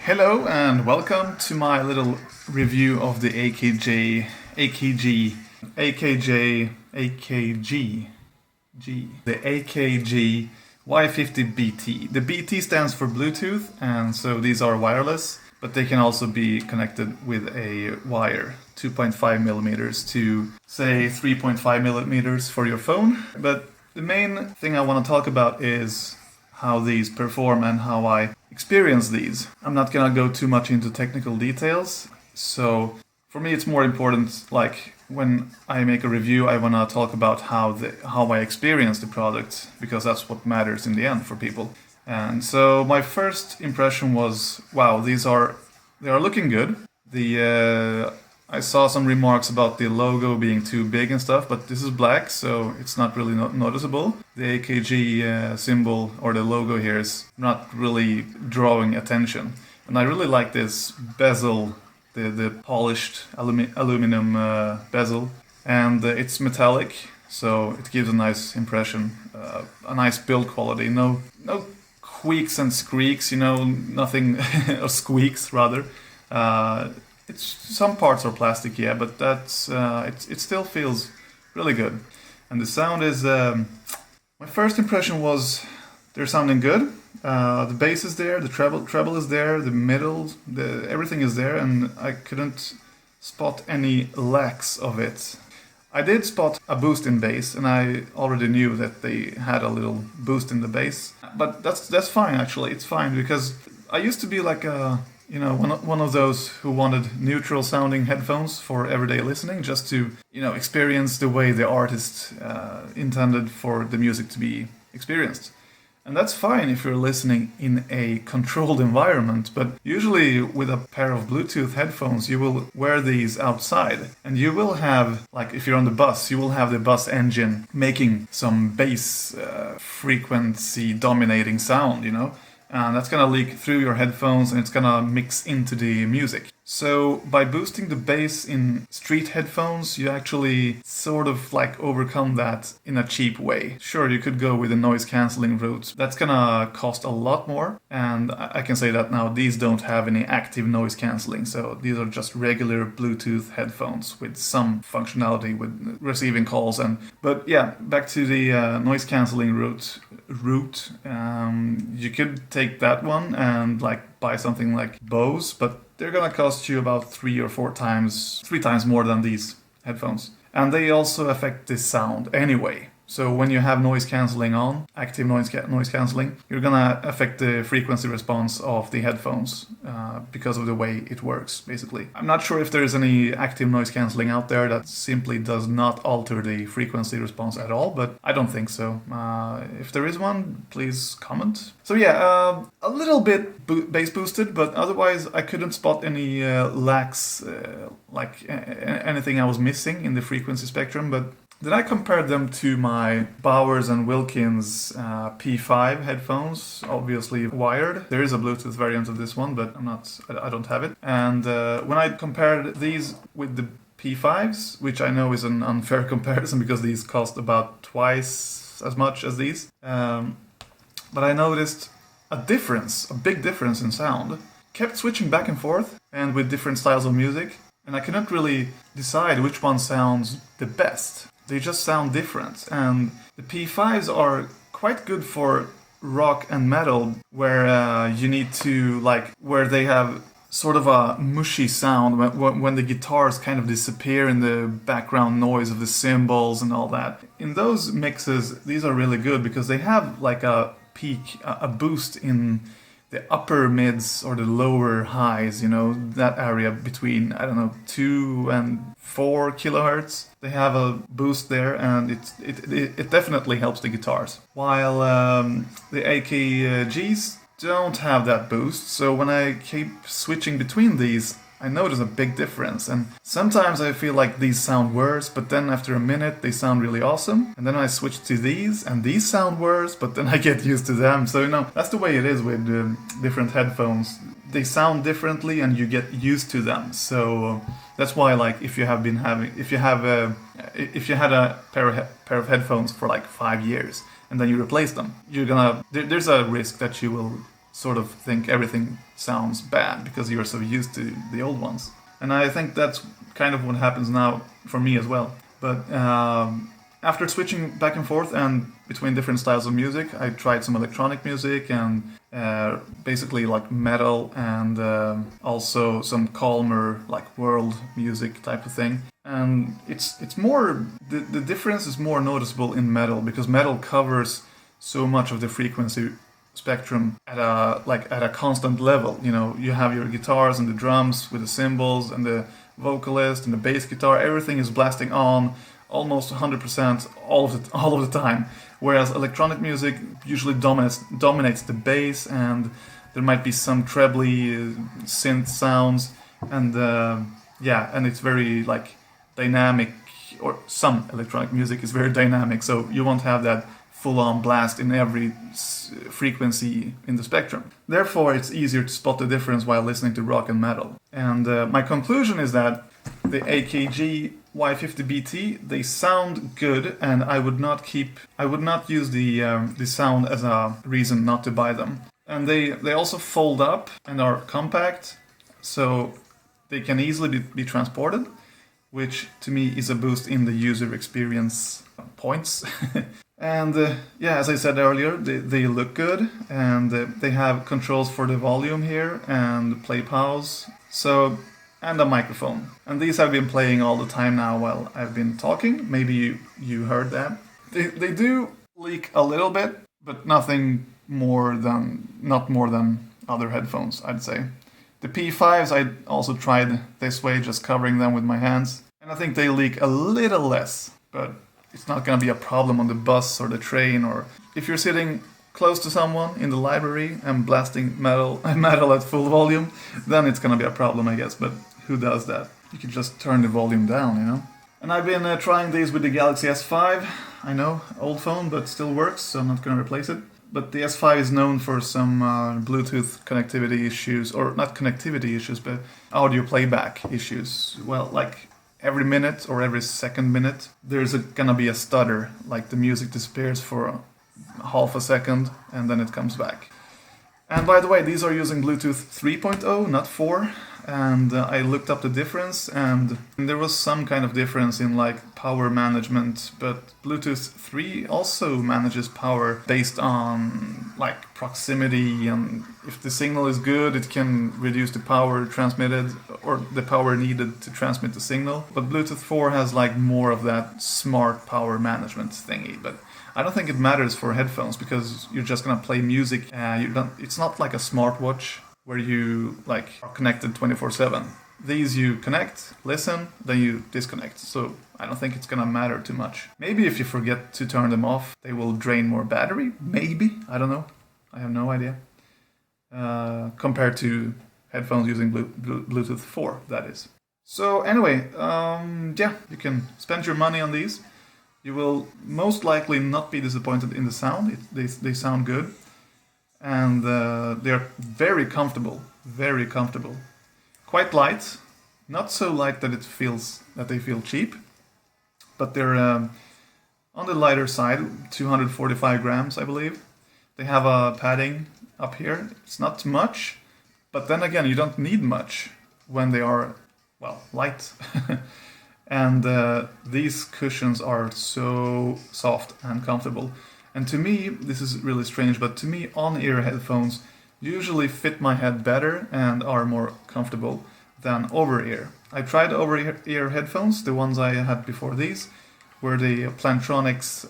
Hello and welcome to my little review of the AKG Y50 BT. The BT stands for Bluetooth, and so these are wireless, but they can also be connected with a wire, 2.5 millimeters to say 3.5 millimeters for your phone. But the main thing I want to talk about is how these perform and how I experience these. I'm not gonna go too much into technical details, so for me it's more important, like when I make a review I wanna talk about how I experience the product, because that's what matters in the end for people. And so my first impression was, wow, they are looking good. I saw some remarks about the logo being too big and stuff, but this is black, so it's not really noticeable. The AKG symbol or the logo here is not really drawing attention. And I really like this bezel, the polished aluminum bezel. And it's metallic, so it gives a nice impression, a nice build quality. No squeaks and squeaks, nothing, or squeaks rather. Some parts are plastic, yeah, but it still feels really good. And the sound is, my first impression was they're sounding good. The bass is there, the treble is there, the middle, everything is there, and I couldn't spot any lacks of it. I did spot a boost in bass, and I already knew that they had a little boost in the bass. But that's fine, actually. It's fine, because I used to be like one of those who wanted neutral sounding headphones for everyday listening, just to, experience the way the artist intended for the music to be experienced. And that's fine if you're listening in a controlled environment, but usually with a pair of Bluetooth headphones, you will wear these outside, and you will have, like if you're on the bus, you will have the bus engine making some bass frequency dominating sound, and that's gonna leak through your headphones and it's gonna mix into the music. So by boosting the bass in street headphones, you actually sort of like overcome that in a cheap way. Sure, you could go with a noise cancelling route. That's gonna cost a lot more, and I can say that now, these don't have any active noise cancelling, so these are just regular Bluetooth headphones with some functionality with receiving calls. But yeah, back to the noise cancelling route. You could take that one and buy something like Bose, but they're gonna cost you about 3 times more than these headphones. And they also affect the sound anyway. So when you have noise cancelling on, active noise cancelling, you're gonna affect the frequency response of the headphones because of the way it works, basically. I'm not sure if there is any active noise cancelling out there that simply does not alter the frequency response at all, but I don't think so. If there is one, please comment. So yeah, a little bit bass boosted, but otherwise I couldn't spot any lacks, anything I was missing in the frequency spectrum. But then I compared them to my Bowers and Wilkins P5 headphones, obviously wired. There is a Bluetooth variant of this one, but I don't have it. And when I compared these with the P5s, which I know is an unfair comparison because these cost about twice as much as these, but I noticed a big difference in sound. Kept switching back and forth, and with different styles of music, and I couldn't really decide which one sounds the best. They just sound different, and the P5s are quite good for rock and metal, where you need to, where they have sort of a mushy sound when the guitars kind of disappear in the background noise of the cymbals and all that. In those mixes, these are really good because they have a peak, a boost in the upper mids or the lower highs, that area between, 2 and 4 kilohertz. They have a boost there, and it definitely helps the guitars. While the AKGs don't have that boost, so when I keep switching between these, I notice a big difference, and sometimes I feel like these sound worse, but then after a minute they sound really awesome, and then I switch to these, and these sound worse, but then I get used to them. So that's the way it is with different headphones. They sound differently, and you get used to them. So that's why, if you had a pair of headphones for 5 years, and then you replace them, there's a risk that you will sort of think everything sounds bad because you're so used to the old ones. And I think that's kind of what happens now for me as well. But after switching back and forth and between different styles of music, I tried some electronic music and basically like metal and also some calmer like world music type of thing. And it's more the difference is more noticeable in metal because metal covers so much of the frequency spectrum at a constant level. You know, you have your guitars and the drums with the cymbals and the vocalist and the bass guitar. Everything is blasting on almost 100% all of the time. Whereas electronic music usually dominates the bass, and there might be some trebly synth sounds, and and it's very like dynamic. Or some electronic music is very dynamic, so you won't have that full-on blast in every frequency in the spectrum. Therefore, it's easier to spot the difference while listening to rock and metal. And my conclusion is that the AKG Y50 BT, they sound good, and I would not use the sound as a reason not to buy them. And they also fold up and are compact, so they can easily be transported, which to me is a boost in the user experience points. And as I said earlier, they look good, and they have controls for the volume here and play pause, and a microphone. And these have been playing all the time now while I've been talking. Maybe you heard that. They do leak a little bit, but not more than other headphones, I'd say. The P5s I also tried this way, just covering them with my hands, and I think they leak a little less, but it's not going to be a problem on the bus or the train, or if you're sitting close to someone in the library and blasting metal at full volume, then it's going to be a problem, I guess. But who does that? You can just turn the volume down, you know? And I've been trying these with the Galaxy S5. I know, old phone, but still works, so I'm not going to replace it. But the S5 is known for some Bluetooth connectivity issues, or not connectivity issues, but audio playback issues. Well, like every minute or every second minute, there's gonna be a stutter, like the music disappears for half a second and then it comes back. And by the way, these are using Bluetooth 3.0, not 4, and I looked up the difference, and there was some kind of difference in like power management, but Bluetooth 3 also manages power based on like proximity, and if the signal is good, it can reduce the power transmitted or the power needed to transmit the signal. But Bluetooth 4 has like more of that smart power management thingy, but I don't think it matters for headphones because you're just gonna play music. It's not like a smartwatch where you like are connected 24/7. These you connect, listen, then you disconnect. So I don't think it's gonna matter too much. Maybe if you forget to turn them off, they will drain more battery. Maybe, I don't know. I have no idea. Compared to headphones using Bluetooth 4, that is. So anyway, you can spend your money on these. You will most likely not be disappointed in the sound. They sound good. And they're very comfortable. Quite light. Not so light that they feel cheap. But they're on the lighter side, 245 grams, I believe. They have a padding up here. It's not much. But then again, you don't need much when they are, well, light. And these cushions are so soft and comfortable. And to me, this is really strange, but to me, on-ear headphones usually fit my head better and are more comfortable than over-ear. I tried over-ear headphones. The ones I had before these were the Plantronics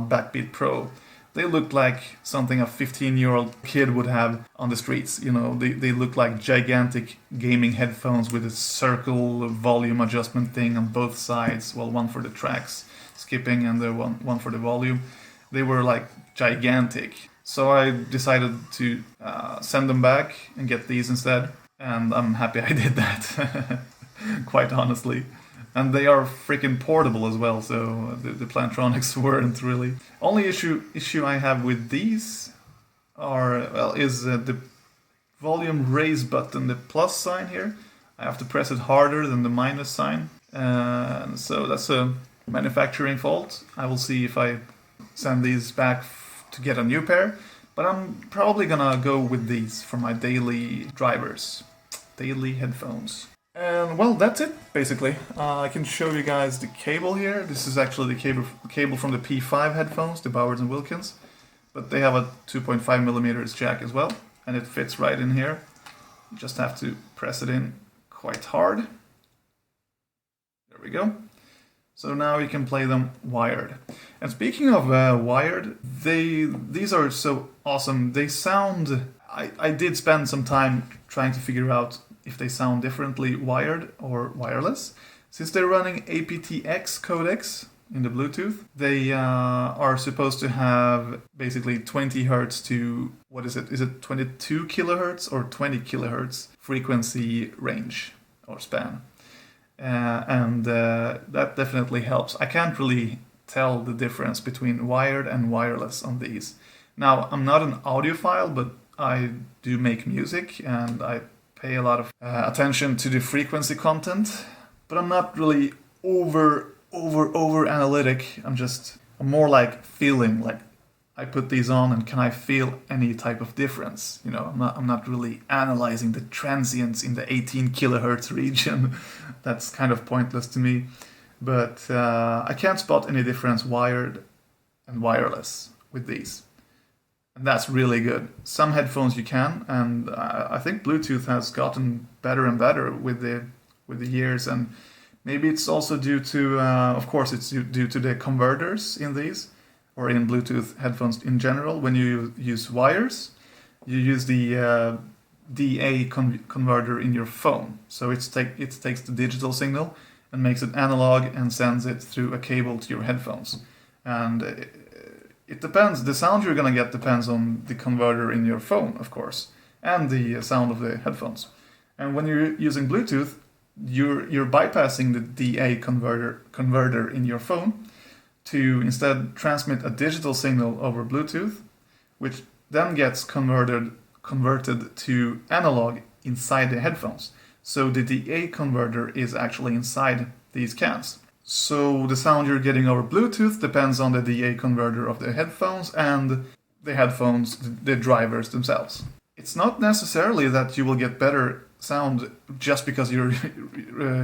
Backbeat Pro. They looked like something a 15-year-old kid would have on the streets. You know, they look like gigantic gaming headphones with a circle volume adjustment thing on both sides. Well, one for the tracks skipping and the one for the volume. They were like gigantic. So I decided to send them back and get these instead. And I'm happy I did that, quite honestly. And they are freaking portable as well, so the Plantronics weren't really. Only issue I have with these is the volume raise button, the plus sign here. I have to press it harder than the minus sign. So that's a manufacturing fault. I will see if I send these back to get a new pair. But I'm probably gonna go with these for my daily drivers, daily headphones. And well, that's it basically. I can show you guys the cable here. This is actually the cable from the P5 headphones, the Bowers and Wilkins. But they have a 2.5mm jack as well, and it fits right in here. You just have to press it in quite hard. There we go. So now you can play them wired. And speaking of wired, these are so awesome. They sound... I did spend some time trying to figure out if they sound differently wired or wireless. Since they're running aptX codecs in the Bluetooth, they are supposed to have basically 20 hertz to, what is it? Is it 22 kilohertz or 20 kilohertz frequency range or span? That definitely helps. I can't really tell the difference between wired and wireless on these. Now, I'm not an audiophile, but I do make music and I pay a lot of attention to the frequency content, but I'm not really over analytic. I'm more like feeling, like I put these on and can I feel any type of difference? You know, I'm not really analyzing the transients in the 18 kilohertz region. That's kind of pointless to me. But I can't spot any difference wired and wireless with these. And that's really good. Some headphones you can, and I think Bluetooth has gotten better and better with the years. And maybe it's also due to, of course, it's due to the converters in these, or in Bluetooth headphones in general. When you use wires, you use the DA converter in your phone. So it takes the digital signal and makes it analog and sends it through a cable to your headphones. And it depends. The sound you're gonna get depends on the converter in your phone, of course, and the sound of the headphones. And when you're using Bluetooth, you're bypassing the DA converter in your phone to instead transmit a digital signal over Bluetooth, which then gets converted to analog inside the headphones. So the DA converter is actually inside these cans. So the sound you're getting over Bluetooth depends on the DA converter of the headphones and the headphones, the drivers themselves. It's not necessarily that you will get better sound just because you're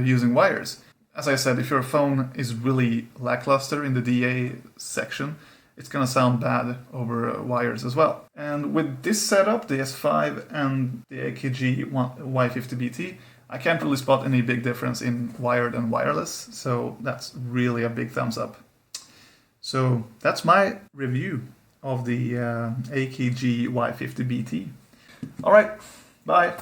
using wires. As I said, if your phone is really lackluster in the DA section, it's gonna sound bad over wires as well. And with this setup, the S5 and the AKG Y50 BT, I can't really spot any big difference in wired and wireless, so that's really a big thumbs up. So that's my review of the AKG Y50 BT. Alright, bye!